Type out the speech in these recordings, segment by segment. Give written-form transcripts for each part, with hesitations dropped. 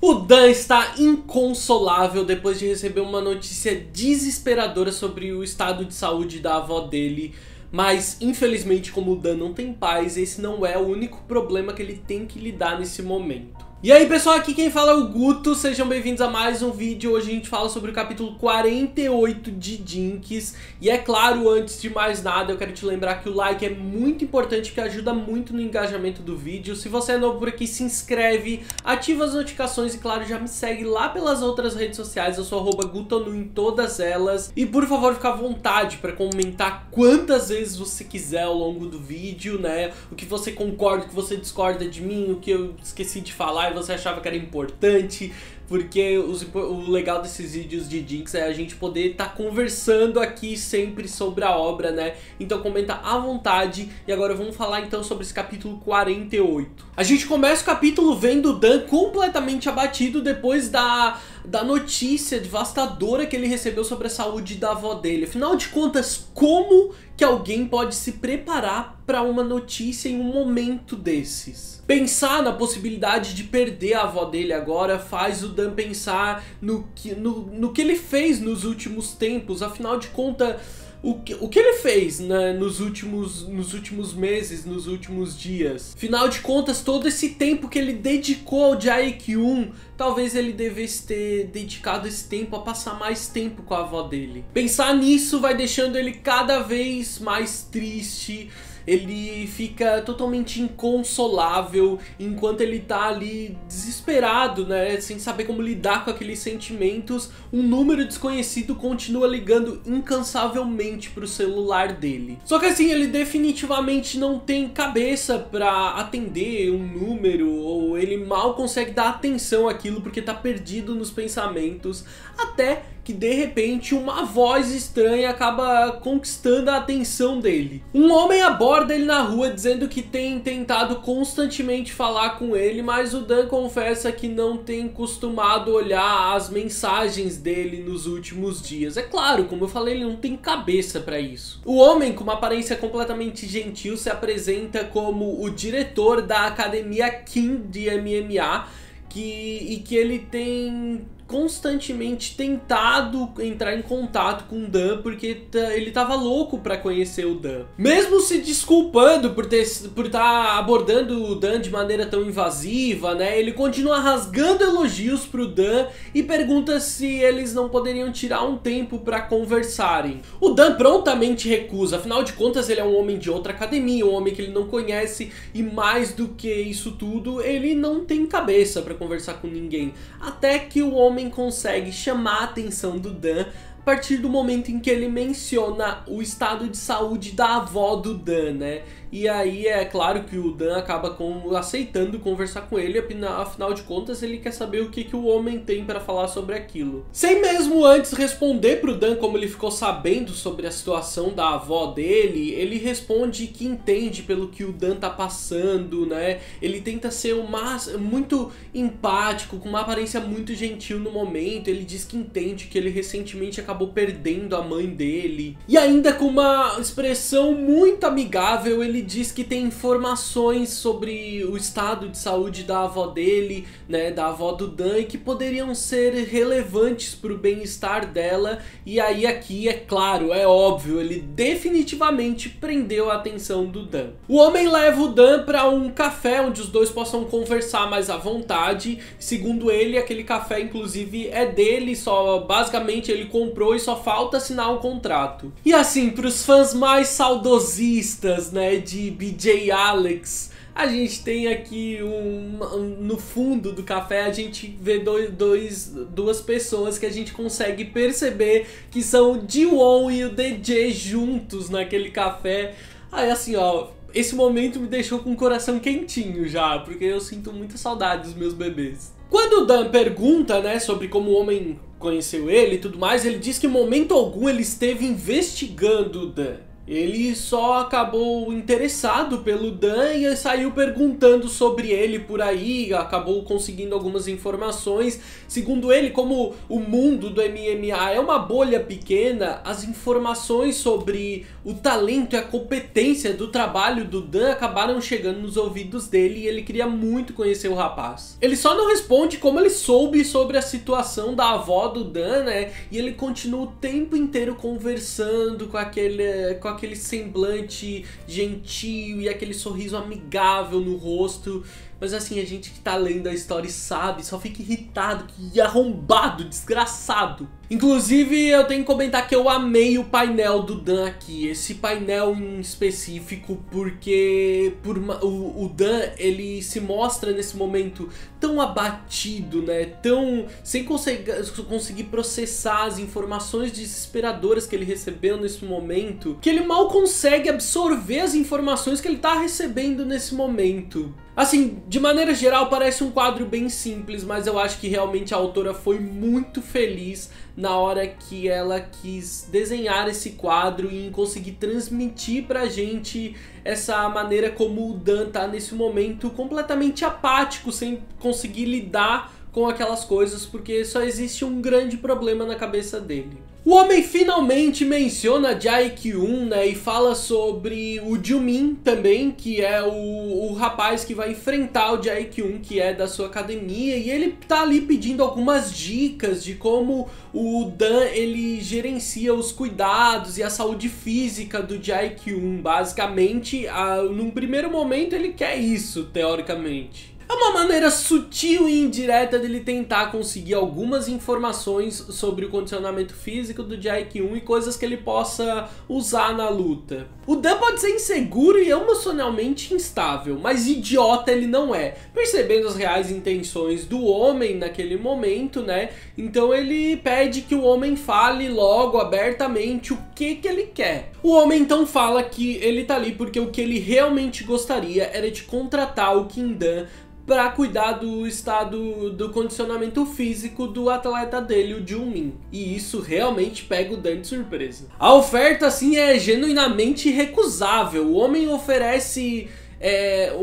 O Dan está inconsolável depois de receber uma notícia desesperadora sobre o estado de saúde da avó dele. Mas, infelizmente, como o Dan não tem paz, esse não é o único problema que ele tem que lidar nesse momento. E aí pessoal, aqui quem fala é o Guto, sejam bem-vindos a mais um vídeo. Hoje a gente fala sobre o capítulo 48 de Jinx. E é claro, antes de mais nada, eu quero te lembrar que o like é muito importante, porque ajuda muito no engajamento do vídeo. Se você é novo por aqui, se inscreve, ativa as notificações e claro, já me segue lá pelas outras redes sociais. Eu sou @gutonu em todas elas. E por favor, fica à vontade para comentar quantas vezes você quiser ao longo do vídeo, né? O que você concorda, o que você discorda de mim, o que eu esqueci de falar você achava que era importante, porque o legal desses vídeos de Jinx é a gente poder estar conversando aqui sempre sobre a obra, né? Então comenta à vontade. E agora vamos falar então sobre esse capítulo 48. A gente começa o capítulo vendo o Dan completamente abatido depois da notícia devastadora que ele recebeu sobre a saúde da avó dele. Afinal de contas, como que alguém pode se preparar para uma notícia em um momento desses? Pensar na possibilidade de perder a avó dele agora faz o Dan pensar no que ele fez nos últimos tempos. Afinal de contas, o que ele fez, né, nos últimos meses, nos últimos dias. Afinal de contas, todo esse tempo que ele dedicou ao Jae-kyun, talvez ele devesse ter dedicado esse tempo a passar mais tempo com a avó dele. Pensar nisso vai deixando ele cada vez mais triste. Ele fica totalmente inconsolável enquanto ele tá ali desesperado, né, sem saber como lidar com aqueles sentimentos. Um número desconhecido continua ligando incansavelmente pro celular dele. Só que assim, ele definitivamente não tem cabeça pra atender um número, ou ele mal consegue dar atenção àquilo porque tá perdido nos pensamentos, até que de repente uma voz estranha acaba conquistando a atenção dele. Um homem aborda ele na rua dizendo que tem tentado constantemente falar com ele, mas o Dan confessa que não tem costumado olhar as mensagens dele nos últimos dias. É claro, como eu falei, ele não tem cabeça para isso. O homem, com uma aparência completamente gentil, se apresenta como o diretor da academia Kim de MMA, e que ele tem constantemente tentado entrar em contato com o Dan porque ele tava louco pra conhecer o Dan. Mesmo se desculpando por estar abordando o Dan de maneira tão invasiva, né, ele continua rasgando elogios pro Dan e pergunta se eles não poderiam tirar um tempo pra conversarem. O Dan prontamente recusa, afinal de contas ele é um homem de outra academia, um homem que ele não conhece, e mais do que isso tudo, ele não tem cabeça pra conversar com ninguém. Até que o homem consegue chamar a atenção do Dan a partir do momento em que ele menciona o estado de saúde da avó do Dan, né? E aí é claro que o Dan acaba aceitando conversar com ele, afinal de contas ele quer saber o que o homem tem para falar sobre aquilo. Sem mesmo antes responder pro Dan como ele ficou sabendo sobre a situação da avó dele, ele responde que entende pelo que o Dan tá passando, né? Ele tenta ser muito empático, com uma aparência muito gentil no momento. Ele diz que entende que ele recentemente acabou perdendo a mãe dele. E ainda com uma expressão muito amigável, ele diz que tem informações sobre o estado de saúde da avó dele, né, da avó do Dan, e que poderiam ser relevantes para o bem-estar dela. E aí aqui, é claro, é óbvio, ele definitivamente prendeu a atenção do Dan. O homem leva o Dan para um café onde os dois possam conversar mais à vontade. Segundo ele, aquele café inclusive é dele, só basicamente ele comprou e só falta assinar o contrato. E assim, para os fãs mais saudosistas, né, de BJ Alex, a gente tem aqui no fundo do café a gente vê duas pessoas que a gente consegue perceber que são o Ji-won e o DJ juntos naquele café. Aí assim, ó, esse momento me deixou com o coração quentinho já, porque eu sinto muita saudade dos meus bebês. Quando o Dan pergunta, né, sobre como o homem conheceu ele e tudo mais, ele diz que em momento algum ele esteve investigando o Dan. Ele só acabou interessado pelo Dan e saiu perguntando sobre ele por aí, acabou conseguindo algumas informações. Segundo ele, como o mundo do MMA é uma bolha pequena, as informações sobre o talento e a competência do trabalho do Dan acabaram chegando nos ouvidos dele e ele queria muito conhecer o rapaz. Ele só não responde como ele soube sobre a situação da avó do Dan, né? E ele continua o tempo inteiro conversando com aquele semblante gentil e aquele sorriso amigável no rosto. Mas assim, a gente que tá lendo a história sabe, só fica irritado, que arrombado, desgraçado. Inclusive, eu tenho que comentar que eu amei o painel do Dan aqui. Esse painel em específico, porque o Dan, ele se mostra nesse momento tão abatido, né? Tão sem conseguir processar as informações desesperadoras que ele recebeu nesse momento, que ele mal consegue absorver as informações que ele tá recebendo nesse momento. Assim, de maneira geral parece um quadro bem simples, mas eu acho que realmente a autora foi muito feliz na hora que ela quis desenhar esse quadro e em conseguir transmitir pra gente essa maneira como o Dan tá nesse momento completamente apático, sem conseguir lidar com aquelas coisas, porque só existe um grande problema na cabeça dele. O homem finalmente menciona Jae-kyun, né, e fala sobre o Ju-min também, que é o rapaz que vai enfrentar o Jae-kyun, que é da sua academia, e ele tá ali pedindo algumas dicas de como o Dan, ele gerencia os cuidados e a saúde física do Jae-kyun. Basicamente, num primeiro momento ele quer isso, teoricamente. É uma maneira sutil e indireta dele tentar conseguir algumas informações sobre o condicionamento físico do Jae-kyun e coisas que ele possa usar na luta. O Dan pode ser inseguro e emocionalmente instável, mas idiota ele não é, percebendo as reais intenções do homem naquele momento, né? Então ele pede que o homem fale logo, abertamente, o que ele quer. O homem então fala que ele tá ali porque o que ele realmente gostaria era de contratar o Kim Dan para cuidar do estado do condicionamento físico do atleta dele, o Ju-min. E isso realmente pega o Dan de surpresa. A oferta, assim, é genuinamente recusável. O homem oferece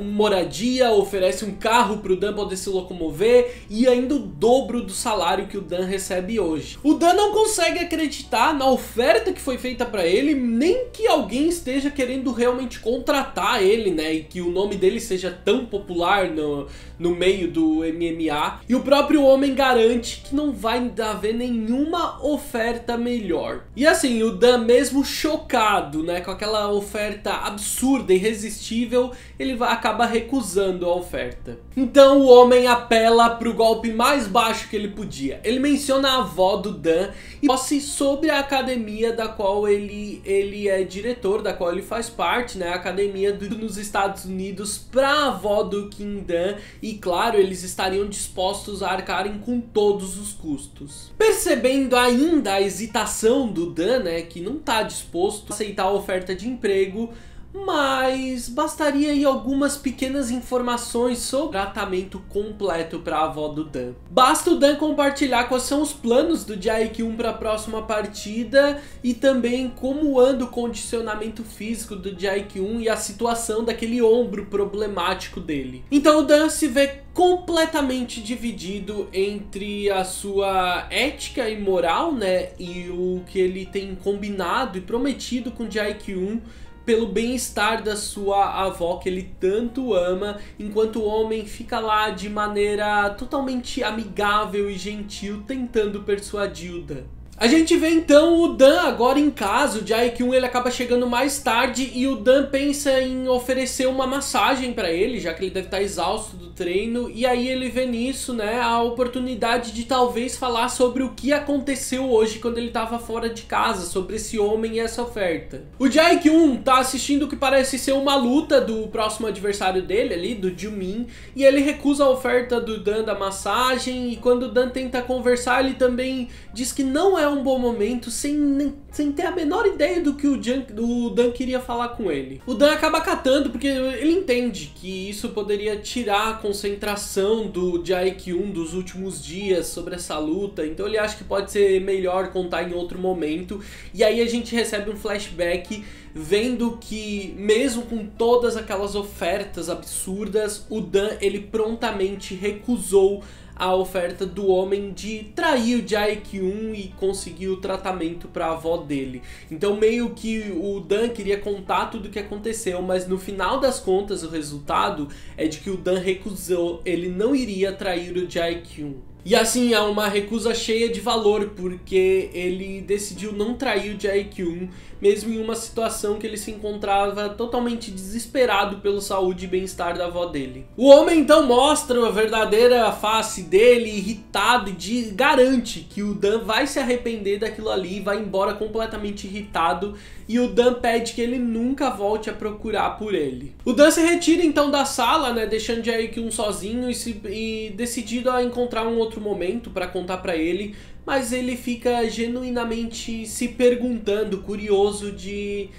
moradia, oferece um carro para o Dan poder se locomover e ainda o dobro do salário que o Dan recebe hoje. O Dan não consegue acreditar na oferta que foi feita para ele, nem que alguém esteja querendo realmente contratar ele, né, e que o nome dele seja tão popular no meio do MMA. E o próprio homem garante que não vai haver nenhuma oferta melhor. E assim, o Dan, mesmo chocado, né, com aquela oferta absurda, irresistível, ele acaba recusando a oferta. Então o homem apela pro golpe mais baixo que ele podia. Ele menciona a avó do Dan e posse sobre a academia da qual ele é diretor, da qual ele faz parte, né? A academia nos Estados Unidos para a avó do Kim Dan. E claro, eles estariam dispostos a arcarem com todos os custos. Percebendo ainda a hesitação do Dan, né, que não está disposto a aceitar a oferta de emprego, mas bastaria aí algumas pequenas informações sobre o tratamento completo para a avó do Dan. Basta o Dan compartilhar quais são os planos do Jae-kyun para a próxima partida e também como anda o condicionamento físico do Jae-kyun e a situação daquele ombro problemático dele. Então o Dan se vê completamente dividido entre a sua ética e moral, né, e o que ele tem combinado e prometido com o Jae-kyun pelo bem-estar da sua avó que ele tanto ama, enquanto o homem fica lá de maneira totalmente amigável e gentil tentando persuadir o Dan. A gente vê então o Dan agora em casa. O Jae-kyun ele acaba chegando mais tarde e o Dan pensa em oferecer uma massagem para ele, já que ele deve estar exausto do treino, e aí ele vê nisso, né, a oportunidade de talvez falar sobre o que aconteceu hoje quando ele estava fora de casa, sobre esse homem e essa oferta. O Jae-kyun tá assistindo o que parece ser uma luta do próximo adversário dele ali, do Ju-min, e ele recusa a oferta do Dan da massagem, e quando o Dan tenta conversar, ele também diz que não é é um bom momento sem ter a menor ideia do que o Dan queria falar com ele. O Dan acaba acatando porque ele entende que isso poderia tirar a concentração do Jae-kyun dos últimos dias sobre essa luta, então ele acha que pode ser melhor contar em outro momento. E aí a gente recebe um flashback vendo que mesmo com todas aquelas ofertas absurdas, o Dan ele prontamente recusou a oferta do homem de trair o Jae-kyun e conseguir o tratamento para a avó dele. Então meio que o Dan queria contar tudo o que aconteceu, mas no final das contas o resultado é de que o Dan recusou, ele não iria trair o Jae-kyun. E assim, é uma recusa cheia de valor, porque ele decidiu não trair o Jae-kyun, mesmo em uma situação que ele se encontrava totalmente desesperado pela saúde e bem-estar da avó dele. O homem então mostra a verdadeira face dele, irritado, e garante que o Dan vai se arrepender daquilo ali, vai embora completamente irritado, e o Dan pede que ele nunca volte a procurar por ele. O Dan se retira então da sala, né, deixando Jae-kyun sozinho e decidido a encontrar um outro momento para contar para ele, mas ele fica genuinamente se perguntando, curioso de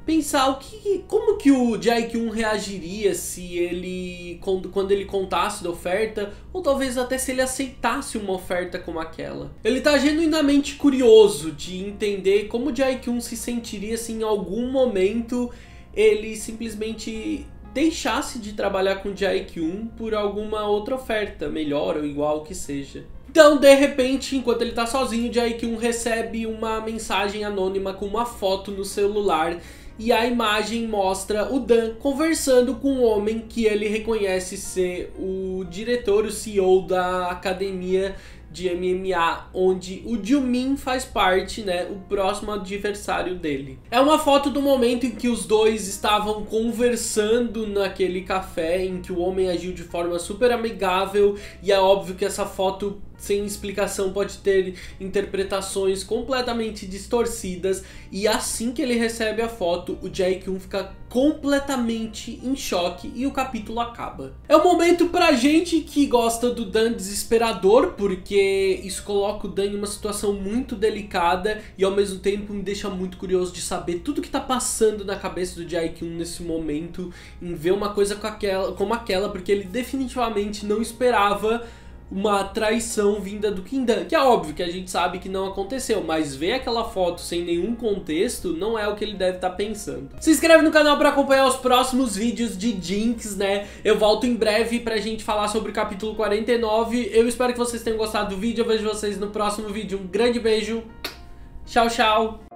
pensar como que o Jae-kyun reagiria se ele, quando ele contasse da oferta, ou talvez até se ele aceitasse uma oferta como aquela. Ele tá genuinamente curioso de entender como o Jae-kyun se sentiria se em algum momento ele simplesmente deixasse de trabalhar com o Jae-kyun por alguma outra oferta, melhor ou igual que seja. Então, de repente, enquanto ele tá sozinho, o Jae-kyun recebe uma mensagem anônima com uma foto no celular, e a imagem mostra o Dan conversando com um homem que ele reconhece ser o diretor, o CEO da academia de MMA, onde o Ju-min faz parte, né, o próximo adversário dele. É uma foto do momento em que os dois estavam conversando naquele café, em que o homem agiu de forma super amigável, e é óbvio que essa foto sem explicação pode ter interpretações completamente distorcidas, e assim que ele recebe a foto, o Jae-kyun fica completamente em choque e o capítulo acaba. É um momento pra gente que gosta do Dan desesperador, porque isso coloca o Dan em uma situação muito delicada e ao mesmo tempo me deixa muito curioso de saber tudo que tá passando na cabeça do Jae-kyun nesse momento, em ver uma coisa como aquela, porque ele definitivamente não esperava uma traição vinda do Kim Dan, que é óbvio que a gente sabe que não aconteceu, mas ver aquela foto sem nenhum contexto não é o que ele deve estar pensando. Se inscreve no canal para acompanhar os próximos vídeos de Jinx, né? Eu volto em breve pra gente falar sobre o capítulo 49. Eu espero que vocês tenham gostado do vídeo, eu vejo vocês no próximo vídeo. Um grande beijo, tchau, tchau!